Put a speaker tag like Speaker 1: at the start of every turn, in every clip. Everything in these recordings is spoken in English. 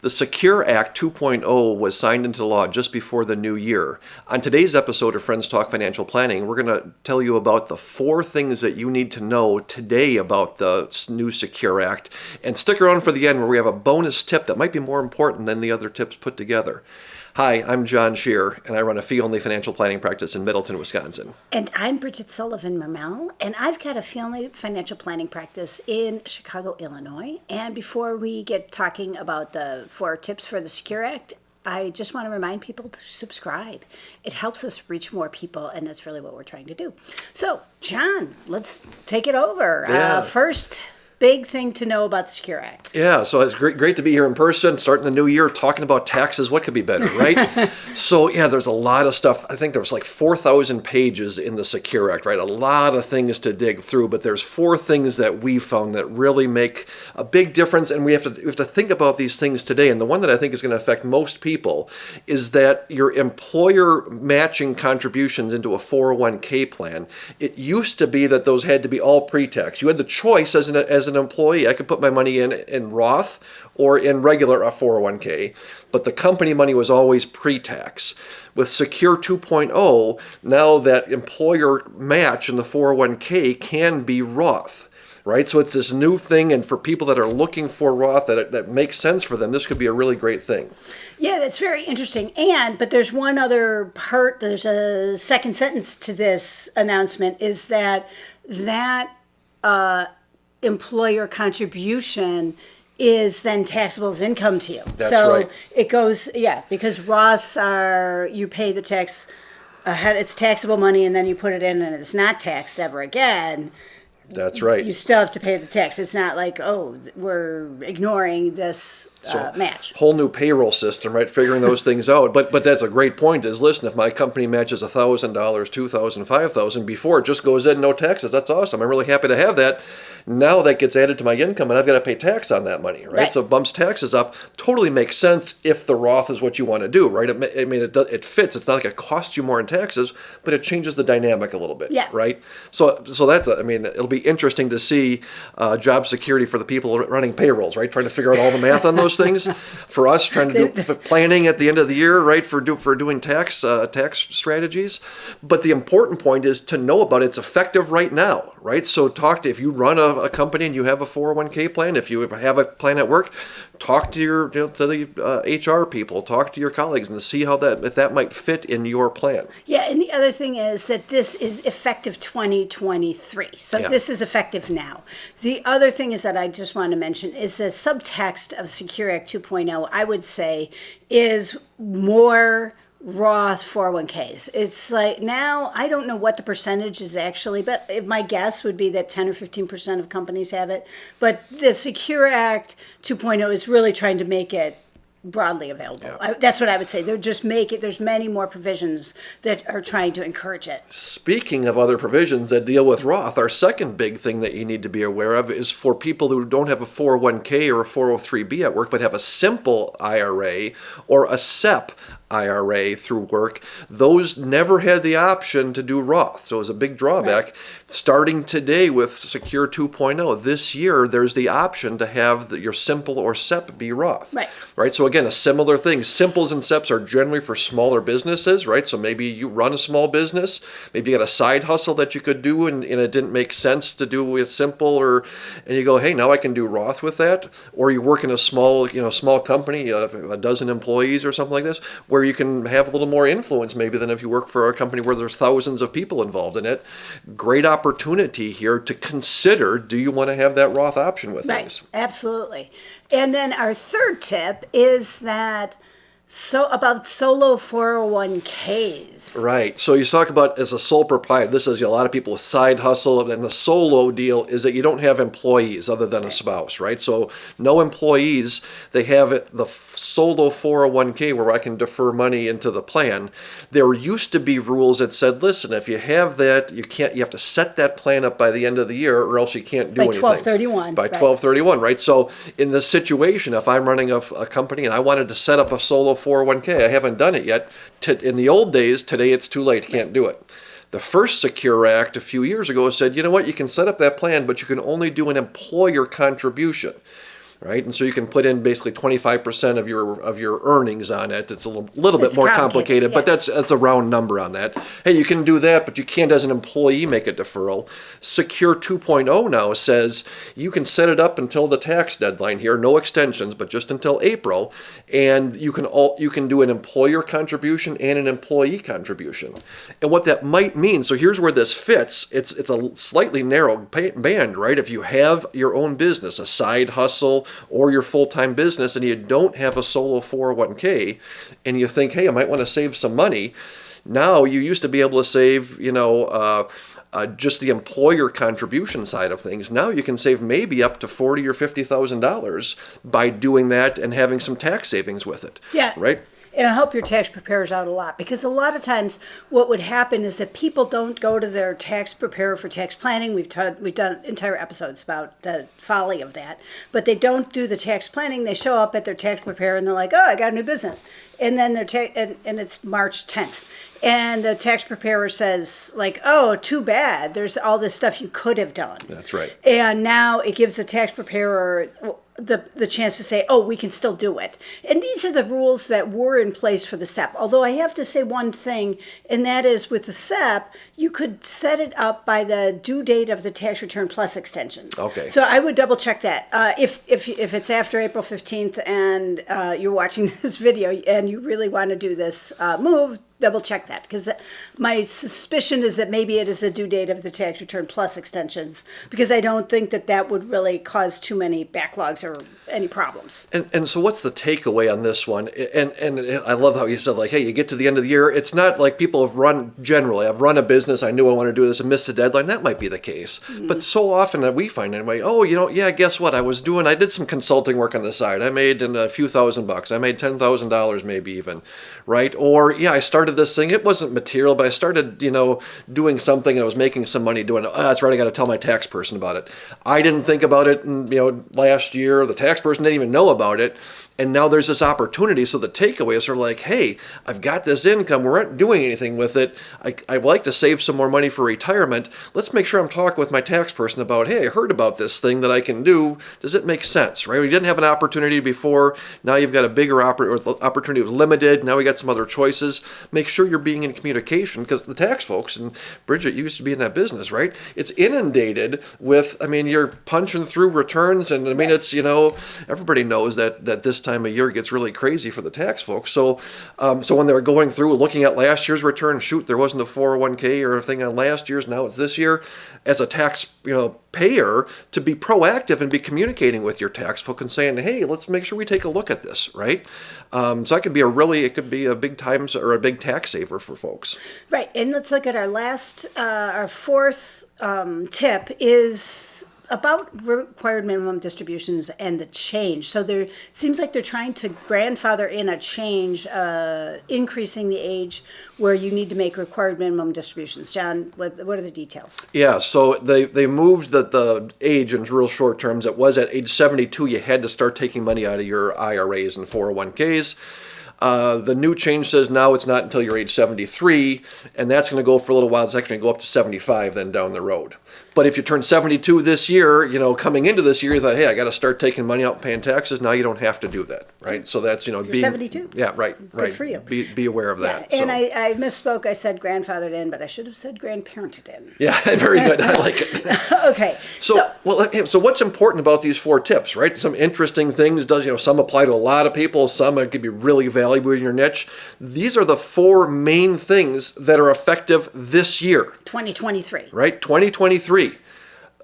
Speaker 1: The Secure Act 2.0 was signed into law just before the new year. On today's episode of Friends Talk Financial Planning, we're going to tell you about the 4 things that you need to know today about the new Secure Act. And stick around for the end where we have a bonus tip that might be more important than the other tips put together. Hi, I'm John Scherer, and I run a fee-only financial planning practice in Middleton, Wisconsin.
Speaker 2: And I'm Bridget Sullivan Mermel, and I've got a fee-only financial planning practice in Chicago, Illinois. And before we get talking about the 4 tips for the Secure Act, I just want to remind people to subscribe. It helps us reach more people, and that's really what we're trying to do. So, John, let's take it over.
Speaker 1: Yeah.
Speaker 2: First big thing to know about the Secure Act.
Speaker 1: Yeah, so it's great to be here in person, starting the new year, talking about taxes. What could be better, right? So, yeah, there's a lot of stuff. I think there was like 4,000 pages in the Secure Act, right? A lot of things to dig through, but there's 4 things that we found that really make a big difference, and we have to think about these things today. And the one that I think is going to affect most people is that your employer matching contributions into a 401k plan. It used to be that those had to be all pre-tax. You had the choice as an employee. I could put my money in Roth or in regular 401k, but the company money was always pre-tax. With Secure 2.0, now that employer match in the 401k can be Roth, right? So it's this new thing, and for people that are looking for Roth that makes sense for them, this could be a really great thing.
Speaker 2: Yeah, that's very interesting. But there's one other part, there's a second sentence to this announcement, is that employer contribution is then taxable as income to you.
Speaker 1: That's right.
Speaker 2: It goes, because Roths are, you pay the tax ahead, it's taxable money, and then you put it in and it's not taxed ever again.
Speaker 1: That's right.
Speaker 2: You still have to pay the tax. It's not like, oh, we're ignoring this match.
Speaker 1: Whole new payroll system, right? Figuring those things out. But that's a great point is, listen, if my company matches $1,000, $2,000, $5,000 before, it just goes in, no taxes. That's awesome. I'm really happy to have that. Now that gets added to my income, and I've got to pay tax on that money, right? So it bumps taxes up. Totally makes sense if the Roth is what you want to do, right? It fits. It's not like it costs you more in taxes, but it changes the dynamic a little bit, right? So that's, it'll be interesting to see job security for the people running payrolls, right? Trying to figure out all the math on those things. For us, trying to do planning at the end of the year, right? For doing tax strategies. But the important point is to know about it's effective right now, right? So if you run a company and you have a 401k plan, if you have a plan at work, talk to the HR people, talk to your colleagues, and see if that might fit in your plan.
Speaker 2: Yeah, and the other thing is that this is effective 2023. So this is effective now. The other thing is that I just want to mention is the subtext of Secure Act 2.0, I would say, is more Roth 401ks. It's like now, I don't know what the percentage is actually, but my guess would be that 10 or 15% of companies have it. But the Secure Act 2.0 is really trying to make it broadly available. That's what I would say. They're just there's many more provisions that are trying to encourage it.
Speaker 1: Speaking of other provisions that deal with Roth, our second big thing that you need to be aware of is for people who don't have a 401k or a 403b at work, but have a simple IRA or a SEP IRA through work, those never had the option to do Roth. So it was a big drawback. Right. Starting today with Secure 2.0, this year, there's the option to have your simple or SEP be Roth. Right. So again, a similar thing. Simples and SEPs are generally for smaller businesses, right? So maybe you run a small business, maybe you got a side hustle that you could do and it didn't make sense to do with simple, and you go, hey, now I can do Roth with that. Or you work in a small company, a dozen employees or something like this, where you can have a little more influence maybe than if you work for a company where there's thousands of people involved in it. Great opportunity here to consider, do you want to have that Roth option with things?
Speaker 2: Absolutely. And then our third tip is that about solo 401ks.
Speaker 1: Right. So you talk about as a sole proprietor, this is a lot of people side hustle, and the solo deal is that you don't have employees other than a spouse, right? So no employees, they have the solo 401k where I can defer money into the plan. There used to be rules that said, listen, if you have that, you have to set that plan up by the end of the year or else you can't do anything.
Speaker 2: By 12/31.
Speaker 1: By 12/31, right? So in this situation, if I'm running a company and I wanted to set up a solo 401k, I haven't done it yet. In the old days, today it's too late, can't do it. The first Secure Act a few years ago said, you know what, you can set up that plan, but you can only do an employer contribution. right? And so you can put in basically 25% of your earnings on it. It's a little bit more complicated, but that's a round number on that. Hey, you can do that, but you can't as an employee make a deferral. Secure 2.0 now says you can set it up until the tax deadline here, no extensions, but just until April, and you can do an employer contribution and an employee contribution. And what that might mean, so here's where this fits. It's a slightly narrow band, right? If you have your own business, a side hustle, or your full-time business, and you don't have a solo 401k, and you think, hey, I might want to save some money. Now, you used to be able to save, just the employer contribution side of things. Now you can save maybe up to $40,000 or $50,000 by doing that and having some tax savings with it.
Speaker 2: Yeah.
Speaker 1: Right?
Speaker 2: It'll help your tax preparers out a lot, because a lot of times what would happen is that people don't go to their tax preparer for tax planning. We've done entire episodes about the folly of that, but they don't do the tax planning. They show up at their tax preparer and they're like, oh, I got a new business. And then and it's March 10th. And the tax preparer says, like, oh, too bad. There's all this stuff you could have done.
Speaker 1: That's right.
Speaker 2: And now it gives the tax preparer the chance to say, oh, we can still do it. And these are the rules that were in place for the SEP. Although I have to say one thing, and that is with the SEP, you could set it up by the due date of the tax return plus extensions.
Speaker 1: Okay.
Speaker 2: So I would double check that. If it's after April 15th and you're watching this video and you really want to do this move, double check that, because my suspicion is that maybe it is the due date of the tax return plus extensions, because I don't think that would really cause too many backlogs or any problems.
Speaker 1: And so what's the takeaway on this one? And I love how you said, like, hey, you get to the end of the year. It's not like people have I've run a business, I knew I want to do this and missed the deadline. That might be the case. Mm-hmm. But so often that we find anyway, guess what? I did some consulting work on the side. I made a few $1,000. I made $10,000 maybe even, right? Or, I started this thing. It wasn't material, but I started, doing something and I was making some money doing it. Oh, that's right. I got to tell my tax person about it. I didn't think about it, last year. The tax person didn't even know about it. And now there's this opportunity. So the takeaway is sort of like, hey, I've got this income. We aren't doing anything with it. I'd like to save some more money for retirement. Let's make sure I'm talking with my tax person about, hey, I heard about this thing that I can do. Does it make sense, right? We didn't have an opportunity before. Now you've got a bigger opportunity. Was limited. Now we got some other choices. Make sure you're being in communication, because the tax folks, and Bridget, you used to be in that business, right? It's inundated with, you're punching through returns, and it's, everybody knows that this time of year gets really crazy for the tax folks. So when they're going through looking at last year's return, shoot, there wasn't a 401k or a thing on last year's, now it's this year. As a tax payer, to be proactive and be communicating with your tax folk and saying, hey, let's make sure we take a look at this, right? So it could be a big times or a big tax saver for folks.
Speaker 2: Right, and let's look at our fourth tip is about required minimum distributions and the change. So it seems like they're trying to grandfather in a change, increasing the age where you need to make required minimum distributions. John, what are the details? Yeah,
Speaker 1: so they moved the age in real short terms. It was at age 72, you had to start taking money out of your IRAs and 401ks. The new change says now it's not until you're age 73, and that's going to go for a little while. It's actually going to go up to 75 then down the road. But if you turn 72 this year, coming into this year, you thought, hey, I got to start taking money out and paying taxes. Now you don't have to do that, right? So that's,
Speaker 2: You're 72.
Speaker 1: Yeah, right.
Speaker 2: Good for you.
Speaker 1: Be aware of that.
Speaker 2: Yeah, and I misspoke. I said grandfathered in, but I should have said grandparented in.
Speaker 1: Yeah, very good. I like it.
Speaker 2: Okay.
Speaker 1: So what's important about these four tips, right? Some interesting things. Some apply to a lot of people. Some could be really valuable in your niche. These are the four main things that are effective this year.
Speaker 2: 2023.
Speaker 1: Right? 2023.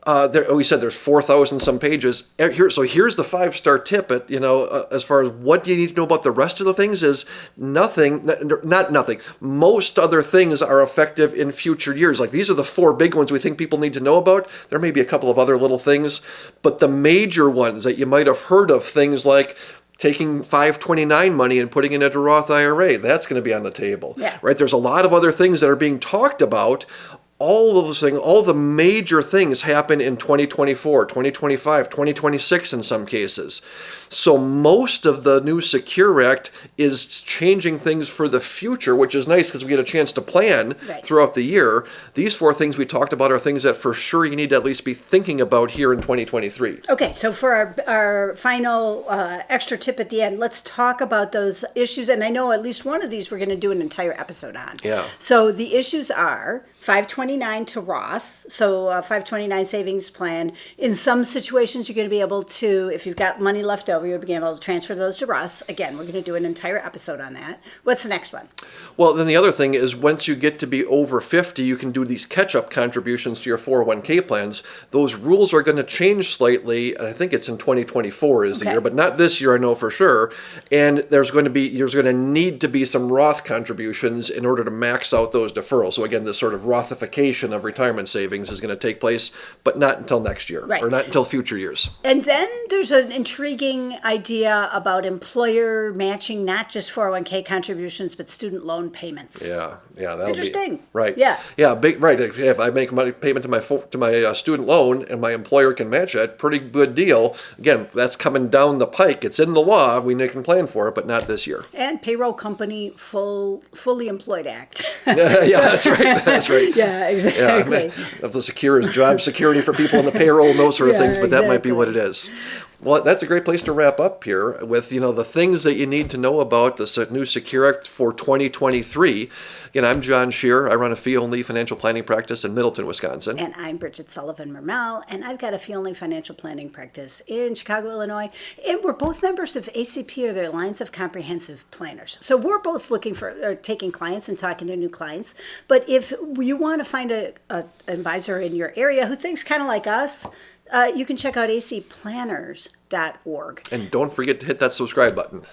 Speaker 1: We said there's 4,000 some pages. So here's the 5-star tip. As far as what you need to know about the rest of the things is nothing, not nothing. Most other things are effective in future years. Like these are the four big ones we think people need to know about. There may be a couple of other little things, but the major ones that you might have heard of, things like taking 529 money and putting it into a Roth IRA, that's going to be on the table.
Speaker 2: Yeah.
Speaker 1: Right? There's a lot of other things that are being talked about. all of those things, all the major things happen in 2024, 2025, 2026 in some cases. So most of the new Secure Act is changing things for the future, which is nice because we get a chance to plan throughout the year. These 4 things we talked about are things that for sure you need to at least be thinking about here in 2023.
Speaker 2: Okay, so for our final extra tip at the end, let's talk about those issues. And I know at least one of these we're going to do an entire episode on.
Speaker 1: Yeah.
Speaker 2: So the issues are 529 to Roth, so 529 savings plan. In some situations, you're going to be able to, if you've got money left over, you'll be able to transfer those to Roth. Again, we're going to do an entire episode on that. What's the next one?
Speaker 1: Well, then the other thing is once you get to be over 50, you can do these catch-up contributions to your 401k plans. Those rules are going to change slightly, and I think it's in 2024 is the year, but not this year, I know for sure. And there's going to need to be some Roth contributions in order to max out those deferrals. So again, this sort of Rothification of retirement savings is going to take place, but not until next year, or not until future years.
Speaker 2: And then there's an intriguing idea about employer matching not just 401k contributions, but student loan payments.
Speaker 1: Yeah, that'll
Speaker 2: interesting.
Speaker 1: Be right.
Speaker 2: Yeah,
Speaker 1: big right. If I make money payment to my student loan and my employer can match it, pretty good deal. Again, that's coming down the pike. It's in the law. We can plan for it, but not this year.
Speaker 2: And payroll company fully employed act.
Speaker 1: That's right. That's right.
Speaker 2: Yeah, exactly.
Speaker 1: If the secure is job security for people on the payroll and those sort of things, but that might be what it is. Well, that's a great place to wrap up here with, the things that you need to know about the new Secure Act for 2023. Again, I'm John Scherer. I run a fee-only financial planning practice in Middleton, Wisconsin.
Speaker 2: And I'm Bridget Sullivan Mermel, and I've got a fee-only financial planning practice in Chicago, Illinois. And we're both members of ACP, or the Alliance of Comprehensive Planners. So we're both looking for taking clients and talking to new clients. But if you want to find an advisor in your area who thinks kind of like us, you can check out acplanners.org.
Speaker 1: And don't forget to hit that subscribe button.